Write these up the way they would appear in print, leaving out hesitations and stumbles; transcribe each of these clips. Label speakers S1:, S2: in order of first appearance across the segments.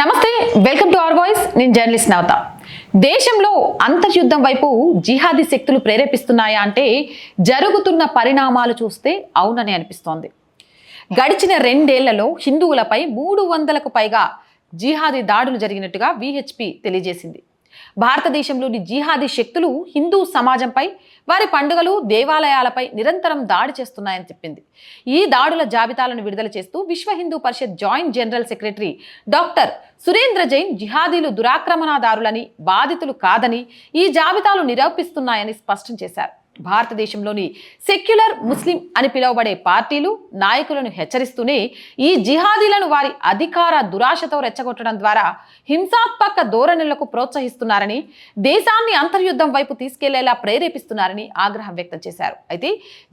S1: నమస్తే, welcome to our voice. నేను journalist నవత. దేశంలో అంతర్యుద్ధం వైపు జిహాదీ శక్తులు ప్రేరేపిస్తున్నాయా అంటే జరుగుతున్న పరిణామాలు చూస్తే అవునని అనిపిస్తోంది. గడిచిన 2 ఏళ్లలో హిందువులపై 300కు పైగా జిహాదీ దాడులు జరిగినట్టుగా విహెచ్పి తెలియజేసింది. భారతదేశంలోని జిహాదీ శక్తులు హిందూ సమాజంపై, వారి పండుగలు, దేవాలయాలపై నిరంతరం దాడి చేస్తున్నాయని చెప్పింది. ఈ దాడుల జాబితాలను విడుదల చేస్తూ Vishwa Hindu Parishad joint general secretary doctor Surendra Jain జిహాదీలు దురాక్రమణదారులని, బాధితులు కాదని ఈ జాబితాలు నిరూపిస్తున్నాయని స్పష్టం చేశారు. భారతదేశంలోని సెక్యులర్ ముస్లిం అని పిలువబడే పార్టీలు, నాయకులను హెచ్చరిస్తూనే ఈ జిహాదీలను వారి అధికార దురాశతో రెచ్చగొట్టడం ద్వారా హింసాత్మక ధోరణులకు ప్రోత్సహిస్తున్నారని, దేశాన్ని అంతర్యుద్ధం వైపు తీసుకెళ్లేలా ప్రేరేపిస్తున్నారని ఆగ్రహం వ్యక్తం చేశారు. అయితే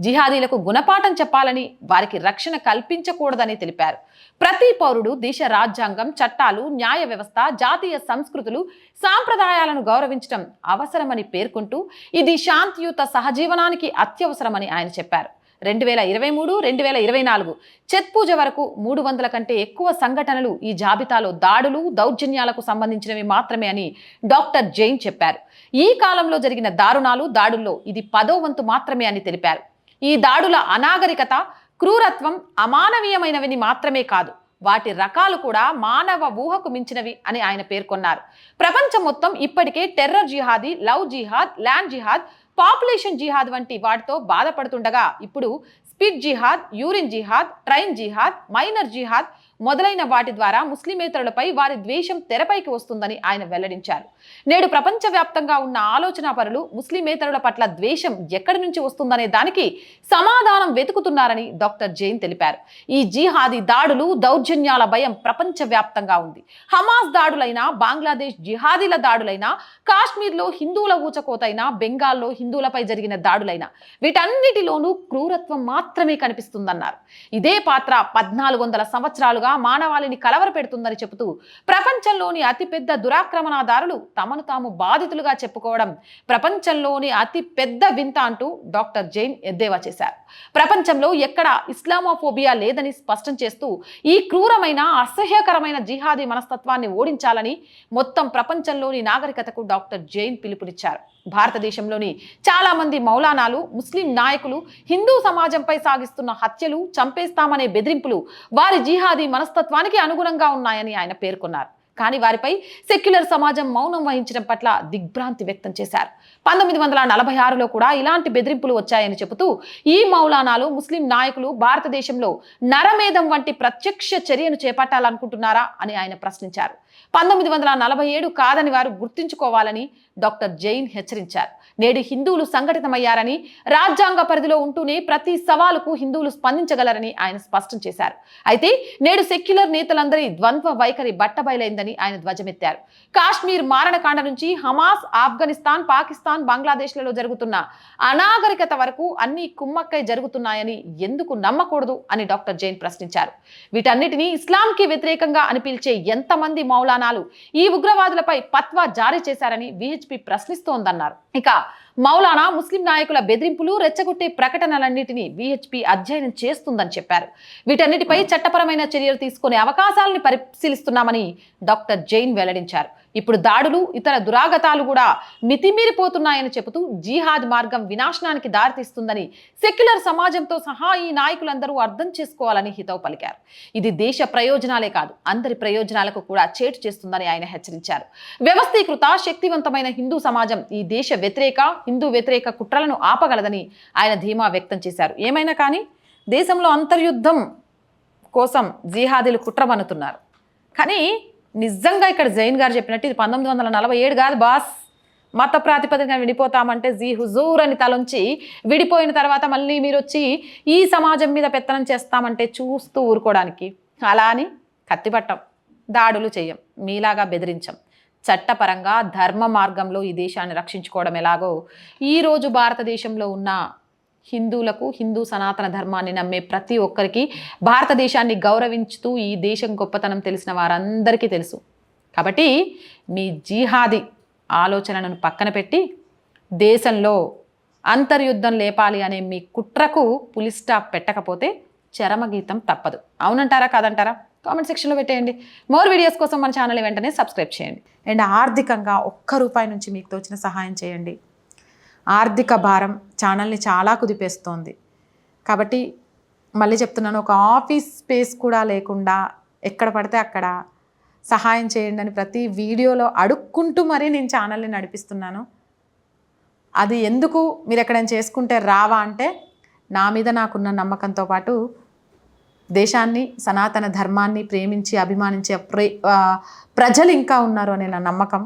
S1: జిహాదీలకు గుణపాఠం చెప్పాలని, వారికి రక్షణ కల్పించకూడదని తెలిపారు. ప్రతి పౌరుడు దేశ రాజ్యాంగం, చట్టాలు, న్యాయ వ్యవస్థ, జాతీయ సంస్కృతులు, సాంప్రదాయాలను గౌరవించడం అవసరమని పేర్కొంటూ ఇది శాంతియుత సహజీవనానికి అత్యవసరమని ఆయన చెప్పారు. 2023-2024 ఛత్ పూజ వరకు 300 కంటే ఎక్కువ సంఘటనలు ఈ జాబితాలో దాడులు, దౌర్జన్యాలకు సంబంధించినవి మాత్రమే అని డాక్టర్ జైన్ చెప్పారు. ఈ కాలంలో జరిగిన దాడుల్లో ఇది 10వ వంతు మాత్రమే అని తెలిపారు. ఈ దాడుల అనాగరికత, క్రూరత్వం అమానవీయమైనవి మాత్రమే కాదు, వాటి రకాలు కూడా మానవ ఊహకు మించినవి అని ఆయన పేర్కొన్నారు. ప్రపంచం మొత్తం ఇప్పటికే టెర్రర్ జిహాదీ, లవ్ జిహాద్, ల్యాండ్ జిహాద్, పాపులేషన్ జిహాద్ వంటి వాటితో బాధపడుతుండగా ఇప్పుడు స్పిడ్ జిహాద్, యూరిన్ జిహాద్, ట్రైన్ జిహాద్, మైనర్ జిహాద్ మొదలైన వాటి ద్వారా ముస్లిమేతరులపై వారి ద్వేషం తెరపైకి వస్తుందని ఆయన వెల్లడించారు. నేడు ప్రపంచవ్యాప్తంగా ఉన్న ఆలోచన పరులు ముస్లిమేతరుల పట్ల ద్వేషం ఎక్కడి నుంచి వస్తుందనే దానికి సమాధానం వెతుకుతున్నారని డాక్టర్ జైన్ తెలిపారు. ఈ జిహాదీ దాడులు, దౌర్జన్యాల భయం ప్రపంచవ్యాప్తంగా ఉంది. హమాస్ దాడులైనా, బంగ్లాదేశ్ జిహాదీల దాడులైనా, కాశ్మీర్లో హిందువుల ఊచకోతైనా, బెంగాల్లో హిందువులపై జరిగిన దాడులైనా వీటన్నిటిలోనూ క్రూరత్వం మాత్రమే కనిపిస్తుందన్నారు. ఇదే పాత్ర 1400 సంవత్సరాలుగా మానవాళిని కలవరపెడుతుందని చెబుతూ ప్రపంచంలోని అతిపెద్ద దురాక్రమణదారులు తమను తాము బాధితులుగా చెప్పుకోవడం ప్రపంచంలోని అతి పెద్ద వింత అంటూ డాక్టర్ జైన్ ఎద్దేవా చేశారు. ప్రపంచంలో ఎక్కడ ఇస్లామోఫోబియా లేదని స్పష్టం చేస్తూ ఈ క్రూరమైన, అసహ్యకరమైన జిహాదీ మనస్తత్వాన్ని ఓడించాలని మొత్తం ప్రపంచంలోని నాగరికతకు డాక్టర్ జైన్ పిలుపునిచ్చారు. భారతదేశంలోని చాలా మంది మౌలానాలు, ముస్లిం నాయకులు హిందూ సమాజంపై సాగిస్తున్న హత్యలు, చంపేస్తామనే బెదిరింపులు వారి జిహాదీ మనస్తత్వానికి అనుగుణంగా ఉన్నాయని ఆయన పేర్కొన్నారు. కానీ వారిపై సెక్యులర్ సమాజం మౌనం వహించడం పట్ల దిగ్భ్రాంతి వ్యక్తం చేశారు. 1946లో కూడా ఇలాంటి బెదిరింపులు వచ్చాయని చెబుతూ ఈ మౌలానాలు, ముస్లిం నాయకులు భారతదేశంలో నరమేధం వంటి ప్రత్యక్ష చర్యను చేపట్టాలనుకుంటున్నారా అని ఆయన ప్రశ్నించారు. 1947 కాదని వారు గుర్తుంచుకోవాలని డాక్టర్ జైన్ హెచ్చరించారు. నేడు హిందువులు సంఘటితమయ్యారని, రాజ్యాంగ పరిధిలో ఉంటూనే ప్రతి సవాలుకు హిందువులు స్పందించగలరని ఆయన స్పష్టం చేశారు. అయితే నేడు సెక్యులర్ నేతలందరి ద్వంద్వ వైఖరి బట్టబయలైందని ఆయన ధ్వజమెత్తారు. కాశ్మీర్ మారణకాండ నుంచి హమాస్, ఆఫ్ఘనిస్తాన్, పాకిస్తాన్, బంగ్లాదేశ్లలో జరుగుతున్న అనాగరికత వరకు అన్ని కుమ్మక్కై జరుగుతున్నాయని ఎందుకు నమ్మకూడదు అని డాక్టర్ జైన్ ప్రశ్నించారు. వీటన్నిటినీ ఇస్లాంకి వ్యతిరేకంగా అని పిలిచే ఎంతమంది మౌలానాలు ఈ ఉగ్రవాదులపై ఫత్వా జారీ చేశారని విహెచ్పి ప్రశ్నిస్తోందన్నారు. ఇక మౌలానా, ముస్లిం నాయకుల బెదిరింపులు, రెచ్చగొట్టే ప్రకటనలన్నింటినీ విహెచ్పి అధ్యయనం చేస్తుందని చెప్పారు. వీటన్నిటిపై చట్టపరమైన చర్యలు తీసుకునే అవకాశాలను పరిశీలిస్తున్నామని డాక్టర్ జైన్ వెల్లడించారు. ఇప్పుడు దాడులు, ఇతర దురాగతాలు కూడా మితిమీరిపోతున్నాయని చెబుతూ జిహాద్ మార్గం వినాశనానికి దారితీస్తుందని సెక్యులర్ సమాజంతో సహా ఈ నాయకులందరూ అర్థం చేసుకోవాలని హితవు పలికారు. ఇది దేశ ప్రయోజనాలే కాదు, అందరి ప్రయోజనాలకు కూడా చేటు చేస్తుందని ఆయన హెచ్చరించారు. వ్యవస్థీకృత, శక్తివంతమైన హిందూ సమాజం ఈ దేశ వ్యతిరేక, హిందూ వ్యతిరేక కుట్రలను ఆపగలదని ఆయన ధీమా వ్యక్తం చేశారు. ఏమైనా కానీ దేశంలో అంతర్యుద్ధం కోసం జిహాదీలు కుట్రబన్నుతున్నారు. కానీ నిజంగా ఇక్కడ జైన్ గారు చెప్పినట్టు ఇది 1947 కాదు బాస్. మత ప్రాతిపదికన విడిపోతామంటే జీ హుజూర్ అని తలొంచి విడిపోయిన తర్వాత మళ్ళీ మీరు వచ్చి ఈ సమాజం మీద పెత్తనం చేస్తామంటే చూస్తూ ఊరుకోవడానికి. అలా అని కత్తిపట్టం, దాడులు చెయ్యం, మీలాగా బెదిరించం. చట్టపరంగా ధర్మ మార్గంలో ఈ దేశాన్ని రక్షించుకోవడం ఎలాగో ఈరోజు భారతదేశంలో ఉన్న హిందువులకు, హిందూ సనాతన ధర్మాన్ని నమ్మే ప్రతి ఒక్కరికి, భారతదేశాన్ని గౌరవించుతూ ఈ దేశం గొప్పతనం తెలిసిన వారందరికీ తెలుసు. కాబట్టి మీ జిహాదీ ఆలోచనలను పక్కన పెట్టి దేశంలో అంతర్యుద్ధం లేపాలి అనే మీ కుట్రకు పులి స్టాప్ పెట్టకపోతే చరమగీతం తప్పదు. అవునంటారా కాదంటారా? కామెంట్ సెక్షన్లో పెట్టేయండి. మోర్ వీడియోస్ కోసం మన ఛానల్ వెంటనే సబ్స్క్రైబ్ చేయండి. అండ్ ఆర్థికంగా ₹1 నుంచి మీకు తోచిన సహాయం చేయండి. ఆర్థిక భారం ఛానల్ని చాలా కుదిపేస్తోంది. కాబట్టి మళ్ళీ చెప్తున్నాను, ఒక ఆఫీస్ స్పేస్ కూడా లేకుండా ఎక్కడ పడితే అక్కడ సహాయం చేయండి అని ప్రతి వీడియోలో అడుక్కుంటూ మరీ నేను ఛానల్ని నడిపిస్తున్నాను. అది ఎందుకు మీరు ఎక్కడైనా చేసుకుంటే రావా అంటే, నా మీద నాకున్న నమ్మకంతో పాటు దేశాన్ని, సనాతన ధర్మాన్ని ప్రేమించి అభిమానించే ప్రజలు ఇంకా ఉన్నారు అనే నా నమ్మకం.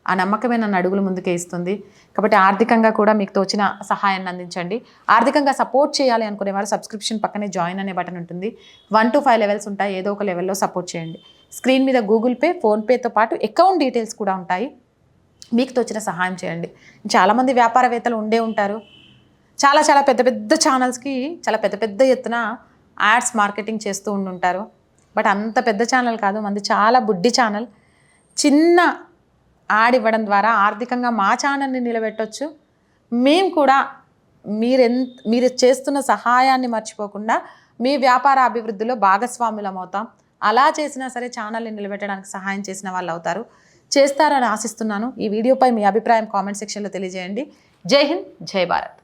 S1: ఆ నమ్మకమే నన్ను అడుగులు ముందుకే ఇస్తుంది. కాబట్టి ఆర్థికంగా కూడా మీకు తోచిన సహాయాన్ని అందించండి. ఆర్థికంగా సపోర్ట్ చేయాలి అనుకునేవారు సబ్స్క్రిప్షన్ పక్కనే జాయిన్ అనే బటన్ ఉంటుంది. 1 to 5 లెవెల్స్ ఉంటాయి. ఏదో ఒక లెవెల్లో సపోర్ట్ చేయండి. స్క్రీన్ మీద గూగుల్ పే, ఫోన్పేతో పాటు అకౌంట్ డీటెయిల్స్ కూడా ఉంటాయి. మీకు తోచిన సహాయం చేయండి. చాలామంది వ్యాపారవేత్తలు ఉండే ఉంటారు. చాలా పెద్ద పెద్ద ఛానల్స్కి చాలా పెద్ద ఎత్తున యాడ్స్ మార్కెటింగ్ చేస్తూ ఉండుంటారు. బట్ అంత పెద్ద ఛానల్ కాదు, మంది చాలా బుడ్డి ఛానల్. చిన్న యాడ్ ఇవ్వడం ద్వారా ఆర్థికంగా మా ఛానల్ని నిలబెట్టవచ్చు. మేము కూడా మీరు చేస్తున్న సహాయాన్ని మర్చిపోకుండా మీ వ్యాపార అభివృద్ధిలో భాగస్వాములం అవుతాం. అలా చేసినా సరే ఛానల్ని నిలబెట్టడానికి సహాయం చేసిన వాళ్ళు అవుతారు. చేస్తారని ఆశిస్తున్నాను. ఈ వీడియోపై మీ అభిప్రాయం కామెంట్ సెక్షన్లో తెలియజేయండి. జై హింద్, జై భారత్.